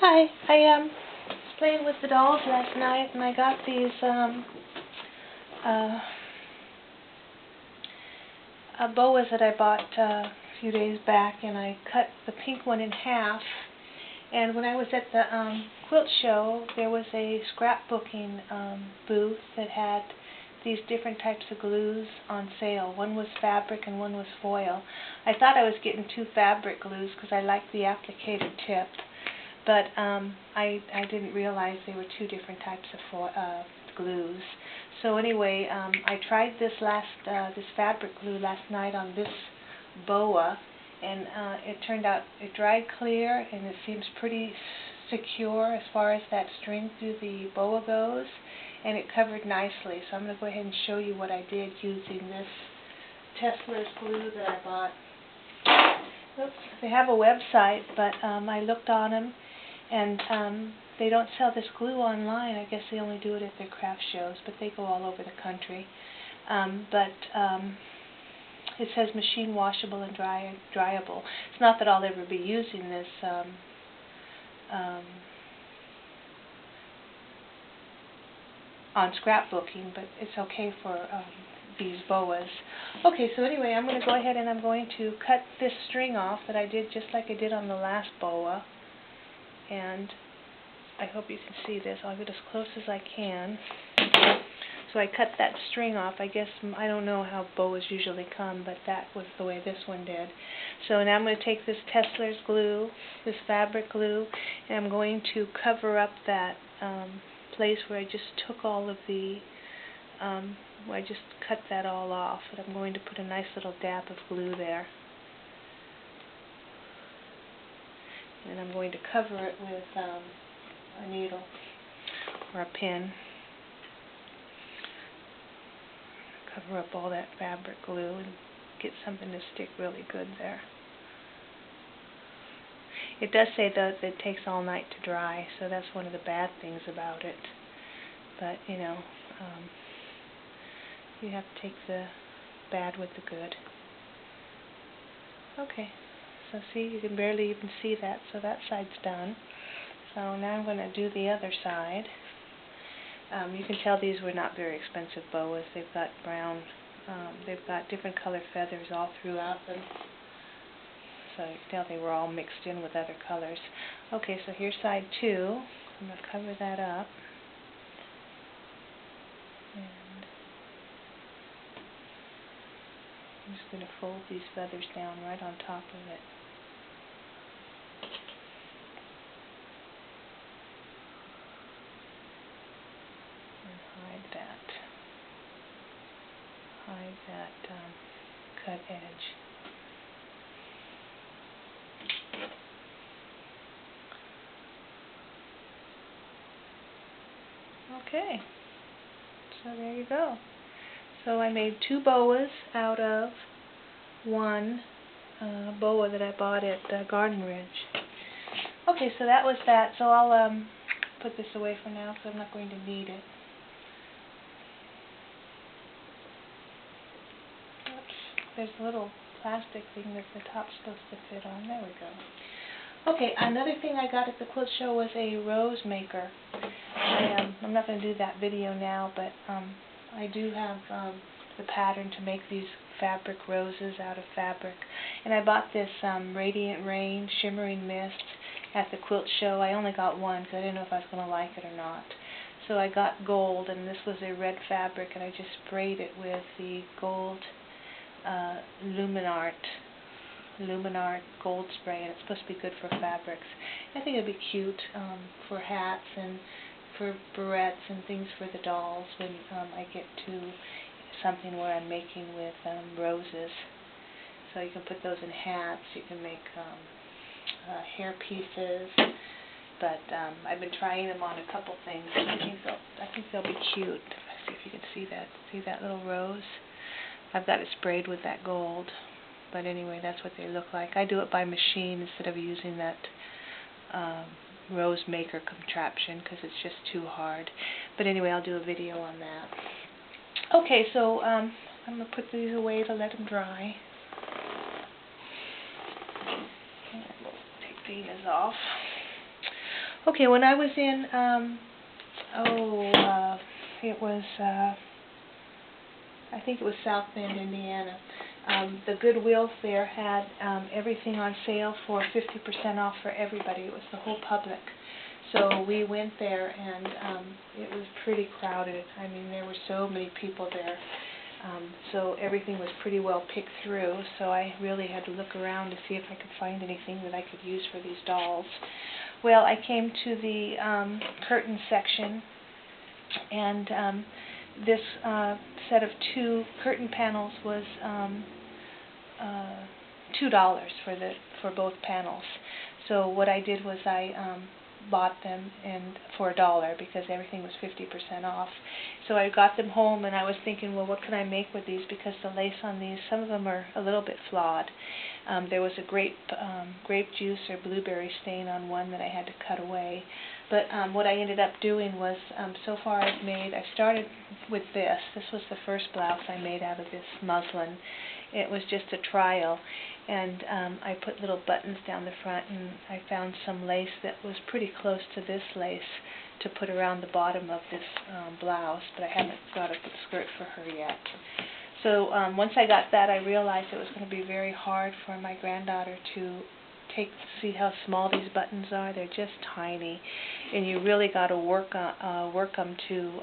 Hi, I was playing with the dolls last night and I got these boas that I bought a few days back, and I cut the pink one in half. And when I was at the quilt show, there was a scrapbooking booth that had these different types of glues on sale. One was fabric and one was foil. I thought I was getting two fabric glues because I liked the applicator tip, but I didn't realize they were two different types of glues. So anyway, I tried this this fabric glue last night on this boa, and it turned out it dried clear, and it seems pretty secure as far as that string through the boa goes, and it covered nicely. So I'm going to go ahead and show you what I did using this Tessla's glue that I bought. Oops. They have a website, but I looked on them, and they don't sell this glue online. I guess they only do it at their craft shows, but they go all over the country. It says machine washable and dryable. It's not that I'll ever be using this on scrapbooking, but it's okay for these boas. Okay, so anyway, I'm going to go ahead and I'm going to cut this string off that I did just like I did on the last boa, and I hope you can see this. I'll get as close as I can. So I cut that string off. I guess, I don't know how boas usually come, but that was the way this one did. So now I'm going to take this Tessla's glue, this fabric glue, and I'm going to cover up that place where I just took all of the, where I just cut that all off, and I'm going to put a nice little dab of glue there. And I'm going to cover it with a needle or a pin. Cover up all that fabric glue and get something to stick really good there. It does say that it takes all night to dry, so that's one of the bad things about it. But, you know, you have to take the bad with the good. Okay, so see, you can barely even see that, so that side's done. So now I'm going to do the other side. You can tell these were not very expensive boas. They've got brown, they've got different color feathers all throughout them. So you can tell they were all mixed in with other colors. Okay, so here's side 2. I'm going to cover that up. And I'm just going to fold these feathers down right on top of it. Hide that cut edge. Okay, so there you go. So I made 2 boas out of one boa that I bought at Garden Ridge. Okay, so that was that. So I'll put this away for now because I'm not going to need it. There's a little plastic thing that the top's supposed to fit on. There we go. Okay, another thing I got at the quilt show was a rose maker. I'm not going to do that video now, but I do have the pattern to make these fabric roses out of fabric. And I bought this Radiant Rain Shimmering Mist at the quilt show. I only got one because I didn't know if I was going to like it or not. So I got gold, and this was a red fabric, and I just sprayed it with the gold Luminart gold spray, and it's supposed to be good for fabrics. I think it'd be cute for hats and for barrettes and things for the dolls when I get to something where I'm making with roses. So you can put those in hats, you can make hair pieces, but I've been trying them on a couple things. I think they'll be cute. Let's see if you can see that. See that little rose? I've got it sprayed with that gold, but anyway, that's what they look like. I do it by machine instead of using that rose maker contraption because it's just too hard. But anyway, I'll do a video on that. Okay, so I'm going to put these away to let them dry. And we'll take these off. Okay, when I was in, it was, I think it was South Bend, Indiana. The Goodwill fair had everything on sale for 50% off for everybody. It was the whole public. So we went there, and it was pretty crowded. I mean, there were so many people there. So everything was pretty well picked through, so I really had to look around to see if I could find anything that I could use for these dolls. Well, I came to the curtain section, and this set of 2 curtain panels was $2 for both panels. So what I did was I bought them for $1 because everything was 50% off. So I got them home, and I was thinking, well, what can I make with these, because the lace on these, some of them are a little bit flawed. There was a grape juice or blueberry stain on one that I had to cut away. But what I ended up doing was, so far I started with this. This was the first blouse I made out of this muslin. It was just a trial, and I put little buttons down the front, and I found some lace that was pretty close to this lace to put around the bottom of this blouse, but I haven't got a skirt for her yet. So once I got that, I realized it was going to be very hard for my granddaughter to see how small these buttons are. They're just tiny, and you really got to work them to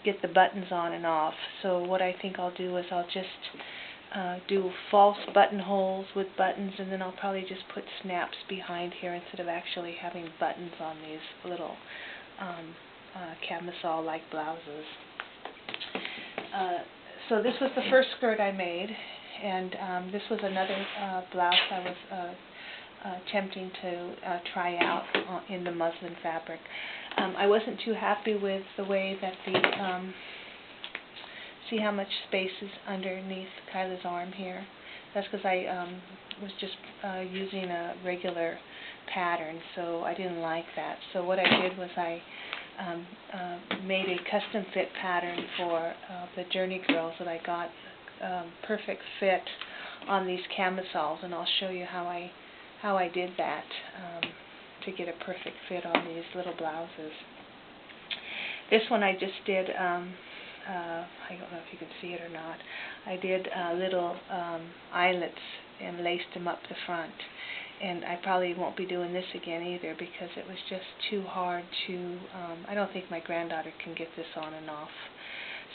get the buttons on and off. So what I think I'll do is I'll just do false buttonholes with buttons, and then I'll probably just put snaps behind here instead of actually having buttons on these little camisole-like blouses. So this was the first skirt I made, and this was another blouse I was attempting to try out in the muslin fabric. I wasn't too happy with the way that see how much space is underneath Kyla's arm here? That's because I was just using a regular pattern, so I didn't like that. So what I did was I made a custom fit pattern for the Journey girls that I got perfect fit on these camisoles, and I'll show you how I did that to get a perfect fit on these little blouses. This one I just did, I don't know if you can see it or not, I did little eyelets and laced them up the front. And I probably won't be doing this again either because it was just too hard to, I don't think my granddaughter can get this on and off.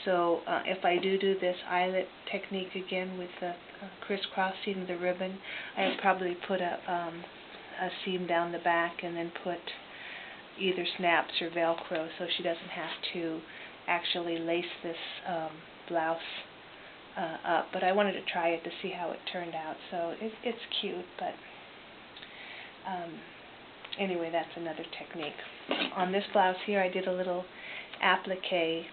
So if I do this eyelet technique again with the crisscrossing the ribbon, I would probably put a seam down the back and then put either snaps or Velcro so she doesn't have to actually lace this blouse up. But I wanted to try it to see how it turned out. So it's cute, but anyway, that's another technique. On this blouse here, I did a little applique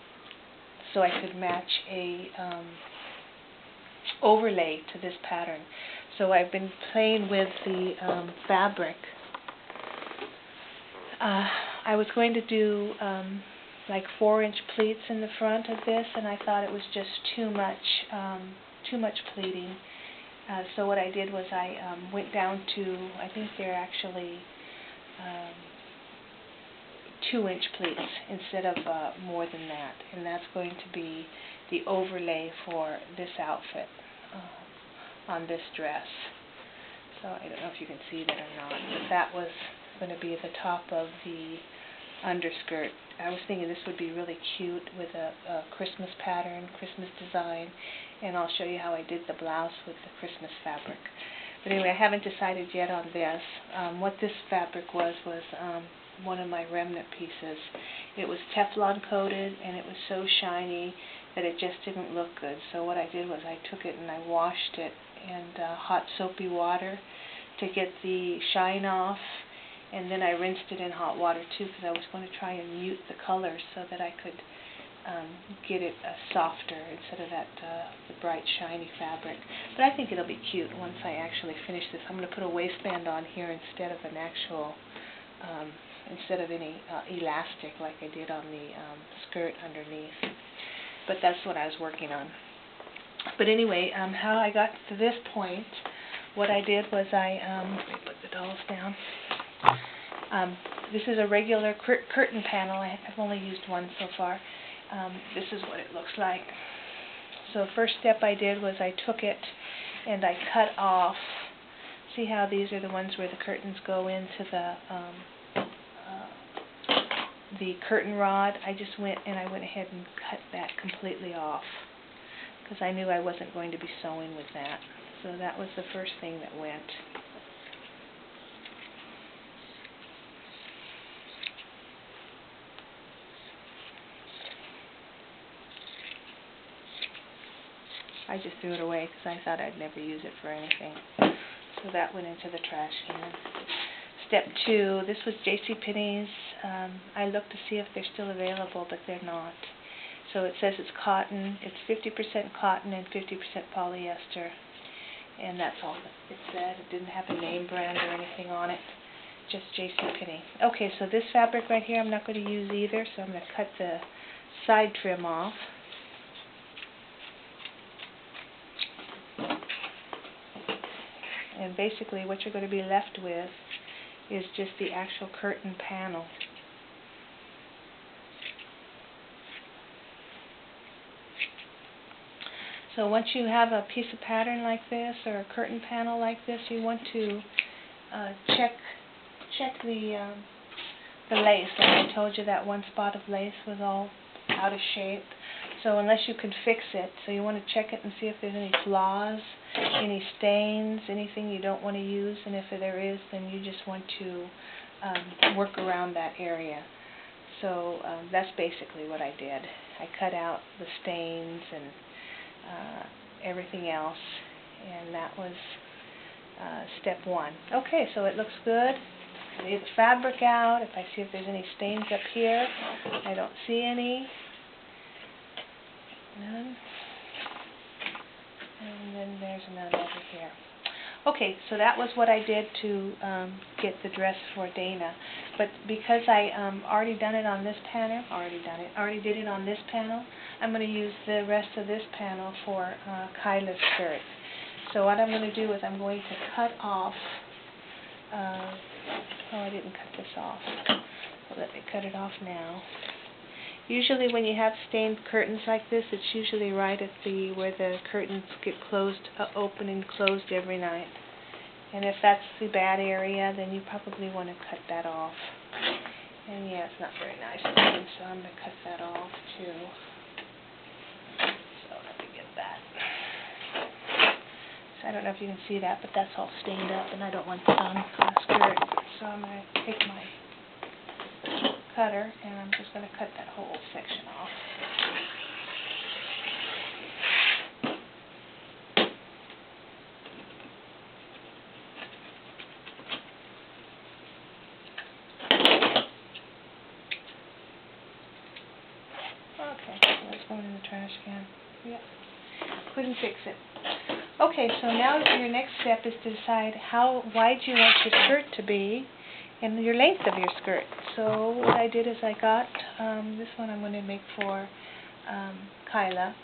so I could match a overlay to this pattern. So I've been playing with the fabric. I was going to do like 4-inch pleats in the front of this, and I thought it was just too much pleating. So what I did was I went down to, I think they're actually 2-inch pleats instead of more than that, and that's going to be the overlay for this outfit on this dress. So I don't know if you can see that or not, but that was going to be the top of the underskirt. I was thinking this would be really cute with a Christmas pattern, Christmas design, and I'll show you how I did the blouse with the Christmas fabric. But anyway, I haven't decided yet on this. What this fabric was one of my remnant pieces. It was Teflon coated, and it was so shiny that it just didn't look good. So what I did was I took it and I washed it in hot soapy water to get the shine off, and then I rinsed it in hot water too because I was going to try and mute the color so that I could get it softer instead of that the bright shiny fabric. But I think it'll be cute once I actually finish this. I'm going to put a waistband on here instead of an actual instead of any elastic like I did on the skirt underneath. But that's what I was working on. But anyway, how I got to this point, what I did was I let me put the dolls down. This is a regular curtain panel. I've only used one so far. This is what it looks like. So the first step I did was I took it and I cut off. See how these are the ones where the curtains go into the curtain rod? I just went ahead and cut that completely off because I knew I wasn't going to be sewing with that. So that was the first thing that went. I just threw it away because I thought I'd never use it for anything. So that went into the trash can. Step 2, this was JCPenney's. I looked to see if they're still available, but they're not. So it says it's cotton. It's 50% cotton and 50% polyester. And that's all it said. It didn't have a name brand or anything on it. Just JCPenney. Okay, so this fabric right here I'm not going to use either, so I'm going to cut the side trim off. And basically what you're going to be left with is just the actual curtain panel. So once you have a piece of pattern like this or a curtain panel like this, you want to check the lace. Like I told you, that one spot of lace was all out of shape. So unless you can fix it, so you want to check it and see if there's any flaws, any stains, anything you don't want to use, and if there is, then you just want to work around that area. So that's basically what I did. I cut out the stains and everything else, and that was step 1. Okay, so it looks good. I lay the fabric out. If I see if there's any stains up here, I don't see any. None. And then there's none over here. Okay, so that was what I did to get the dress for Dana. But because I already did it on this panel, I'm going to use the rest of this panel for Kyla's skirt. So what I'm going to do is I'm going to cut off. Oh, I didn't cut this off. So let me cut it off now. Usually when you have stained curtains like this, it's usually right at where the curtains get closed, open and closed every night. And if that's the bad area, then you probably want to cut that off. And yeah, it's not very nice looking, so I'm going to cut that off too. So let me get that. So I don't know if you can see that, but that's all stained up, and I don't want that on the skirt. So I'm going to take my cutter, and I'm just going to cut that whole section off. Okay, so that's going in the trash can. Yep, couldn't fix it. Okay, so now your next step is to decide how wide you want your skirt to be and your length of your skirt. So what I did is I got this one I'm going to make for Kyla.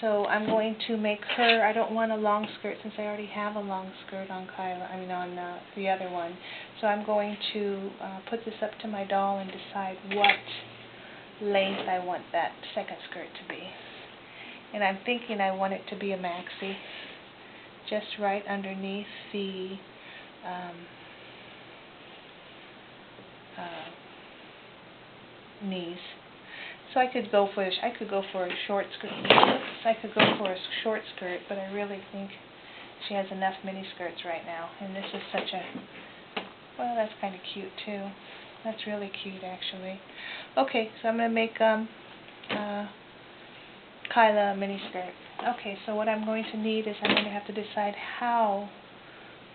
So I'm going to make her, I don't want a long skirt since I already have a long skirt on Kyla, on the other one. So I'm going to put this up to my doll and decide what length I want that second skirt to be. And I'm thinking I want it to be a maxi, just right underneath the knees. So I could go for a short skirt. I could go for a short skirt, but I really think she has enough mini skirts right now. And this is such a, well, that's kind of cute too. That's really cute actually. Okay, so I'm going to make Kyla a mini skirt. Okay, so what I'm going to need is I'm going to have to decide how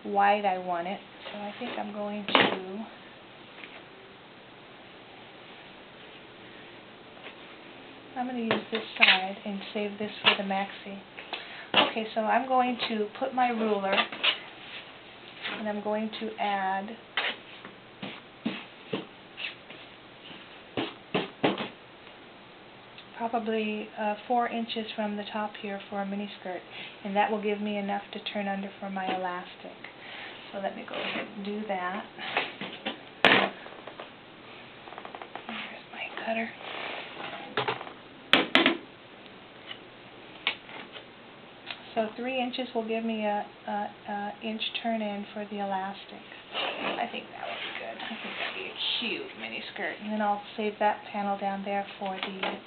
wide I want it. So I think I'm going to use this side and save this for the maxi. Okay, so I'm going to put my ruler and I'm going to add probably 4 inches from the top here for a mini skirt, and that will give me enough to turn under for my elastic. So let me go ahead and do that. cutter. So 3 inches will give me a inch turn in for the elastic. I think that would be good. I think that would be a cute mini skirt. And then I'll save that panel down there for the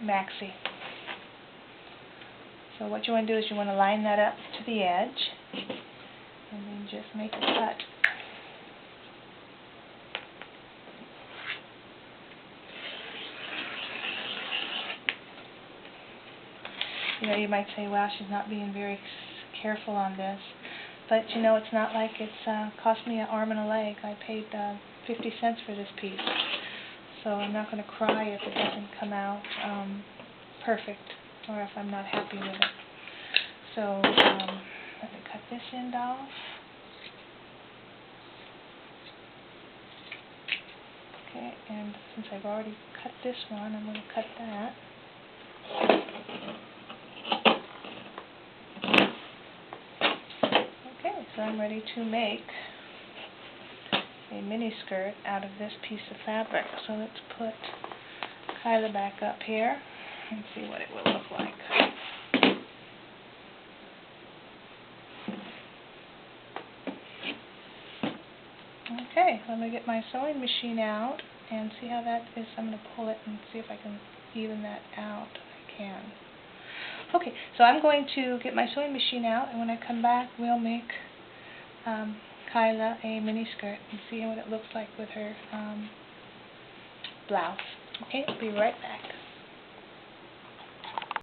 maxi. So what you want to do is you want to line that up to the edge and then just make a cut. You know, you might say, wow, she's not being very careful on this. But, you know, it's not like it's cost me an arm and a leg. I paid 50 cents for this piece. So I'm not going to cry if it doesn't come out perfect or if I'm not happy with it. So let me cut this end off. Okay, and since I've already cut this one, I'm going to cut that. Okay, so I'm ready to make a mini skirt out of this piece of fabric. So let's put Kyla back up here and see what it will look like. Okay, let me get my sewing machine out and see how that is. I'm going to pull it and see if I can even that out. I can. Okay, so I'm going to get my sewing machine out, and when I come back, we'll make Kyla a mini skirt and see what it looks like with her blouse. Okay, I'll be right back.